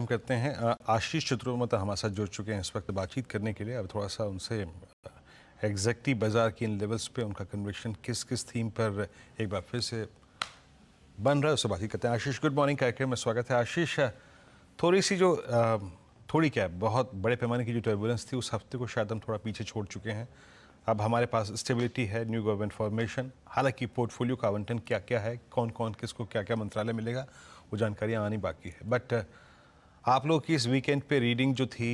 करते हैं आशीष चतुर्वेदी हमारे साथ जुड़ चुके हैं इस वक्त बातचीत करने के लिए। अब थोड़ा सा उनसे एग्जैक्टली बाजार की इन लेवल्स पे उनका कन्विक्शन किस किस थीम पर एक बार फिर से बन रहा है उससे बातचीत करते हैं। आशीष, गुड मॉर्निंग कार्यक्रम में स्वागत है। आशीष, थोड़ी सी जो थोड़ी क्या बहुत बड़े पैमाने की जो टर्बुलेंस थी उस हफ्ते को शायद हम थोड़ा पीछे छोड़ चुके हैं। अब हमारे पास स्टेबिलिटी है, न्यू गवर्नमेंट फॉर्मेशन, हालांकि पोर्टफोलियो का आवंटन क्या क्या है, कौन कौन किसको क्या क्या मंत्रालय मिलेगा, वो जानकारियाँ आनी बाकी है। बट आप लोग की इस वीकेंड पे रीडिंग जो थी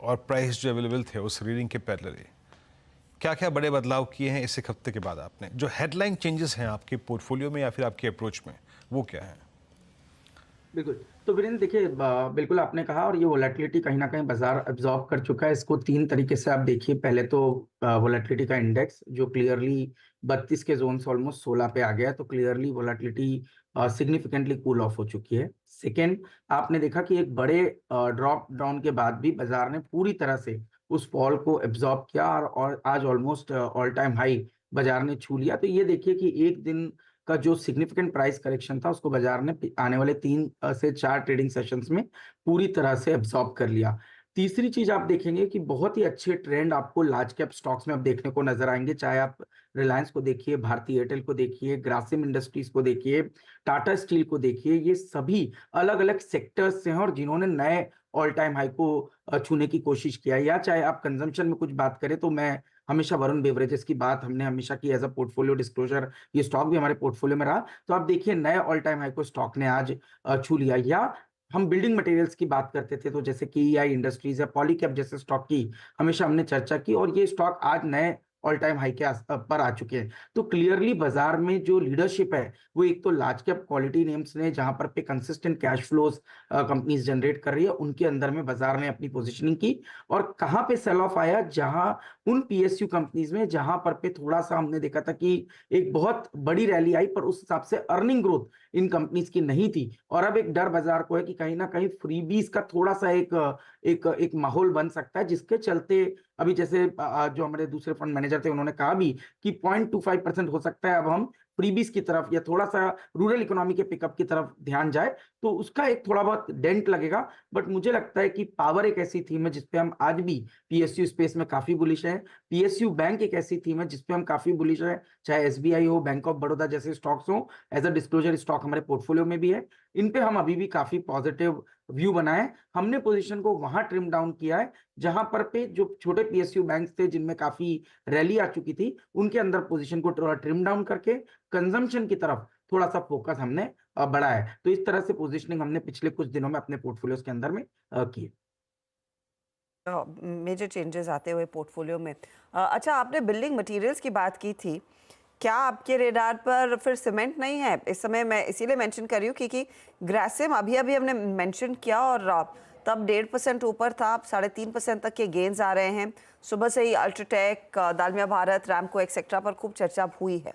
और प्राइस जो अवेलेबल थे उस रीडिंग के पैरेलल क्या क्या बड़े बदलाव किए हैं इस एक हफ्ते के बाद? आपने जो हेडलाइन चेंजेस हैं आपके पोर्टफोलियो में या फिर आपके अप्रोच में, वो क्या है? बिल्कुल। तो वीरेंद्र देखिए, बिल्कुल आपने कहा, और ये वोलेटिलिटी कहीं ना कहीं बाजार अब्जॉर्ब कर चुका है। इसको तीन तरीके से आप देखिए। पहले तो वोलेटिलिटी का इंडेक्स जो क्लियरली 32 के जोन से ऑलमोस्ट 16 पे आ गया है, तो clearly volatility significantly cool off हो चुकी है। सेकेंड, आपने देखा कि एक बड़े ड्रॉप डाउन के बाद भी बाजार ने पूरी तरह से उस फॉल को एब्जॉर्ब किया और आज ऑलमोस्ट ऑल टाइम हाई बाजार ने छू लिया। तो ये देखिए कि एक दिन का जो सिग्निफिकेंट प्राइस करेक्शन था उसको बाजार ने आने वाले 3 से 4 ट्रेडिंग सेशंस में पूरी तरह से एब्जॉर्ब कर लिया। तीसरी चीज आप देखेंगे कि बहुत ही अच्छे ट्रेंड आपको लार्ज कैप स्टॉक्स में अब देखने को नजर आएंगे। चाहे आप रिलायंस को देखिए, भारतीय एयरटेल को देखिए, ग्रासिम इंडस्ट्रीज को देखिए, टाटा स्टील को देखिए, ये सभी अलग अलग सेक्टर्स से हैं और जिन्होंने नए ऑल टाइम हाई को छूने की कोशिश किया। या चाहे आप कंजम्पशन में कुछ बात करें, तो मैं हमेशा वरुण बेवरेजेस की बात हमने हमेशा की एज अ पोर्टफोलियो डिस्क्लोजर। ये स्टॉक भी हमारे पोर्टफोलियो में रहा। तो आप देखिए नए ऑल टाइम हाई को स्टॉक ने आज छू लिया। या हम बिल्डिंग मटेरियल्स की बात करते थे, तो जैसे केईआई इंडस्ट्रीज या पॉलीकैब जैसे स्टॉक की हमेशा हमने चर्चा की, और ये स्टॉक आज नए ऑल टाइम हाई के पर आ चुके हैं। तो क्लियरली बाजार में जो लीडरशिप है वो एक तो लार्ज कैप क्वालिटी नेम्स ने, जहां पर पे consistent cash flows companies generate कर रही है, उनके अंदर में बाजार ने अपनी पोजीशनिंग की। और कहां पे सेल ऑफ आया, जहां उन पीएसयू कंपनीज में जहां पर पे थोड़ा सा हमने देखा था कि एक बहुत बड़ी रैली आई, पर उस हिसाब से अर्निंग ग्रोथ इन कंपनीज की नहीं थी। और अब एक डर बाजार को है कि कहीं ना कहीं फ्रीबीज का थोड़ा सा एक माहौल बन सकता है, जिसके चलते अभी जैसे जो हमारे दूसरे फंड मैनेजर थे उन्होंने कहा भी कि 0.25% हो सकता है अब हम फ्रीबीज की तरफ या थोड़ा सा रूरल इकोनॉमी के पिकअप की तरफ ध्यान जाए, तो उसका एक थोड़ा बहुत डेंट लगेगा। बट मुझे लगता है कि पावर एक ऐसी थीम है जिसपे हम आज भी पीएसयू स्पेस में काफी बुलिश है। पीएसयू बैंक एक ऐसी थीम है जिसपे हम काफी बुलिश है, चाहे एसबीआई हो, बैंक ऑफ बड़ौदा जैसे स्टॉक्स हो। एज अ डिस्क्लोजर स्टॉक हमारे पोर्टफोलियो में भी है। इन पे हम अभी भी काफी पॉजिटिव व्यू बनाए। हमने पोजीशन को वहां ट्रिम डाउन किया है जहां पर पे जो छोटे पीएसयू बैंक्स थे जिनमें काफी रैली आ चुकी थी, उनके अंदर पोजीशन को थोड़ा ट्रिम डाउन करके कंजम्पशन की तरफ थोड़ा सा फोकस हमने बढ़ाया है। तो इस तरह से पोजीशनिंग हमने पिछले कुछ दिनों में अपने पोर्टफोलियोज के अंदर में की। मेजर चेंजेस आते हुए पोर्टफोलियो में। अच्छा, आपने बिल्डिंग मटेरियल्स की बात की थी, क्या आपके रेडार पर फिर सीमेंट नहीं है इस समय? मैं इसीलिए मेंशन कर रही हूँ क्योंकि ग्रासिम अभी अभी हमने मेंशन किया और तब 1.5% ऊपर था, अब 3.5% तक के गेन्स आ रहे हैं। सुबह से ही अल्ट्राटेक, दालमिया भारत, रैमको एक्सेट्रा पर खूब चर्चा हुई है।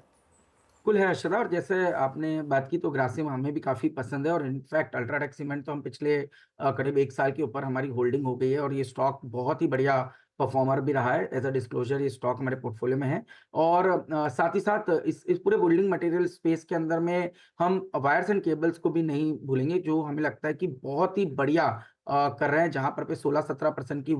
कुल है अशरा, और जैसे आपने बात की तो ग्रासिम हमें भी काफी पसंद है। और इनफैक्ट अल्ट्राटेक सीमेंट तो हम पिछले करीब 1 साल के ऊपर हमारी होल्डिंग हो गई है, और ये स्टॉक बहुत ही बढ़िया परफॉर्मर भी रहा है। एज अ डिस्क्लोजर ये स्टॉक हमारे पोर्टफोलियो में है। और साथ ही साथ इस पूरे बिल्डिंग मटेरियल स्पेस के अंदर में हम वायर्स एंड केबल्स को भी नहीं भूलेंगे, जो हमें लगता है कि बहुत ही बढ़िया कर रहे हैं, जहां पर पे 16-17% की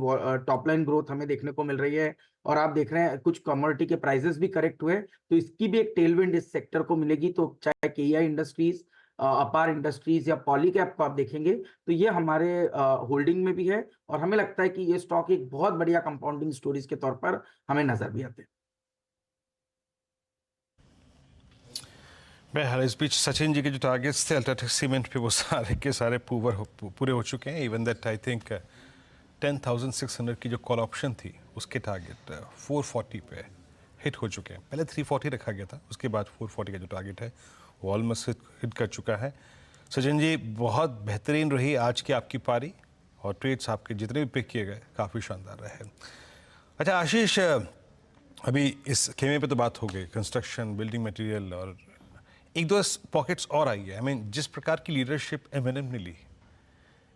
टॉप लाइन ग्रोथ हमें देखने को मिल रही है। और आप देख रहे हैं कुछ कमोडिटी के प्राइसेस भी करेक्ट हुए, तो इसकी भी एक टेलविंड इस सेक्टर को मिलेगी। तो चाहे केईआई इंडस्ट्रीज, अपार इंडस्ट्रीज या पॉलीकैप को आप देखेंगे तो ये हमारे होल्डिंग में भी है, और हमें लगता है कि ये स्टॉक एक बहुत बढ़िया कंपाउंडिंग स्टोरीज के तौर पर हमें नजर भी आते हैं। बहरहाल इस बीच सचिन जी के जो टारगेट्स थे अल्ट्राटेक सीमेंट पे वो सारे के सारे पूरे हो चुके हैं। इवन दैट आई थिंक 10,600 की जो कॉल ऑप्शन थी उसके टारगेट 440 पे हिट हो चुके हैं। पहले 340 रखा गया था, उसके बाद 440 का जो टारगेट है वो ऑलमोस्ट हिट कर चुका है। सचिन जी, बहुत बेहतरीन रही आज की आपकी पारी और ट्रेड्स आपके जितने भी पिक किए गए काफ़ी शानदार रहे। अच्छा आशीष, अभी इस खेमे पे तो बात हो गई, कंस्ट्रक्शन, बिल्डिंग मटेरियल, और एक दो पॉकेट्स और आई है। आई मीन जिस प्रकार की लीडरशिप एमएनएम ने ली,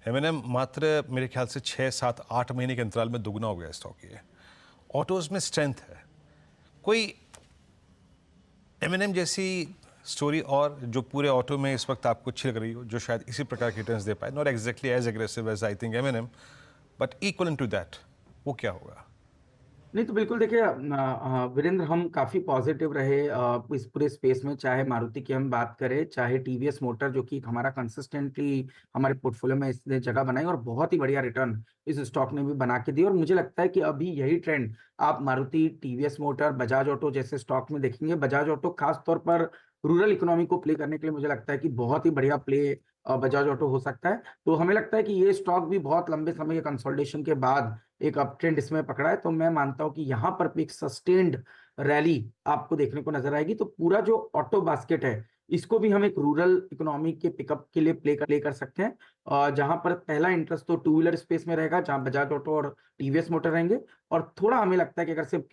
एमएनएम मात्र मेरे ख्याल से 6-7-8 महीने के अंतराल में दुगना हो गया स्टॉक। ये ऑटोज में स्ट्रेंथ है। कोई एमएनएम जैसी स्टोरी और जो पूरे ऑटो में इस वक्त आपको अच्छी लग रही हो, जो शायद इसी प्रकार के रिटर्न्स दे पाए, not exactly as aggressive as I think am but equal to that, वो क्या होगा? नहीं तो बिल्कुल देखिए वीरेंद्र, हम काफी पॉजिटिव रहे इस पूरे स्पेस में, चाहे मारुति की हम बात करें, चाहे टीवीएस मोटर जो कि हमारा कंसिस्टेंटली हमारे पोर्टफोलियो में इसने जगह बनाई और बहुत ही बढ़िया रिटर्न इस स्टॉक ने भी बना के दी। और मुझे लगता है कि अभी यही ट्रेंड आप Maruti, TVS motor, Bajaj auto जैसे स्टॉक में देखेंगे। बजाज ऑटो खास तौर पर रूरल इकोनॉमी को प्ले करने के लिए मुझे लगता है कि बहुत ही बढ़िया प्ले बजाज ऑटो हो सकता है। तो हमें लगता है कि ये स्टॉक भी बहुत लंबे समय के कंसोलिडेशन के बाद एक अप ट्रेंड इसमें पकड़ा है। तो मैं मानता हूं कि यहाँ पर भी एक सस्टेन्ड रैली आपको देखने को नजर आएगी। तो पूरा जो ऑटो बास्केट है, इसको भी हम एक रूरल इकोनॉमी के पिकअप के लिए प्ले कर सकते हैं। जहां पर पहला इंटरेस्ट तो टू व्हीलर स्पेस में रहेगा, जहां बजाज ऑटो और टीवीएस मोटर रहेंगे। और थोड़ा हमें लगता है कि अगर सिर्फ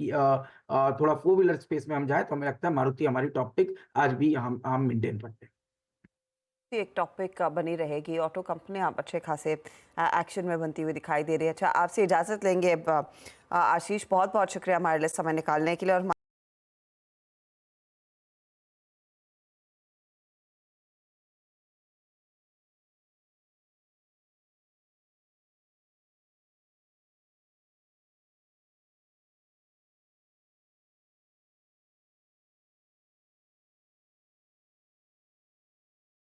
थोड़ा फोर व्हीलर स्पेस में हम जाए तो हमें लगता है मारुति हमारी टॉप पिक आज भी हम मेंटेन करते हैं। एक टॉपिक बनी रहेगी, ऑटो कंपनियां अच्छे खासे एक्शन में बनती हुई दिखाई दे रही है। अच्छा, आपसे इजाज़त लेंगे अब। आशीष, बहुत बहुत शुक्रिया हमारे लिए समय निकालने के लिए और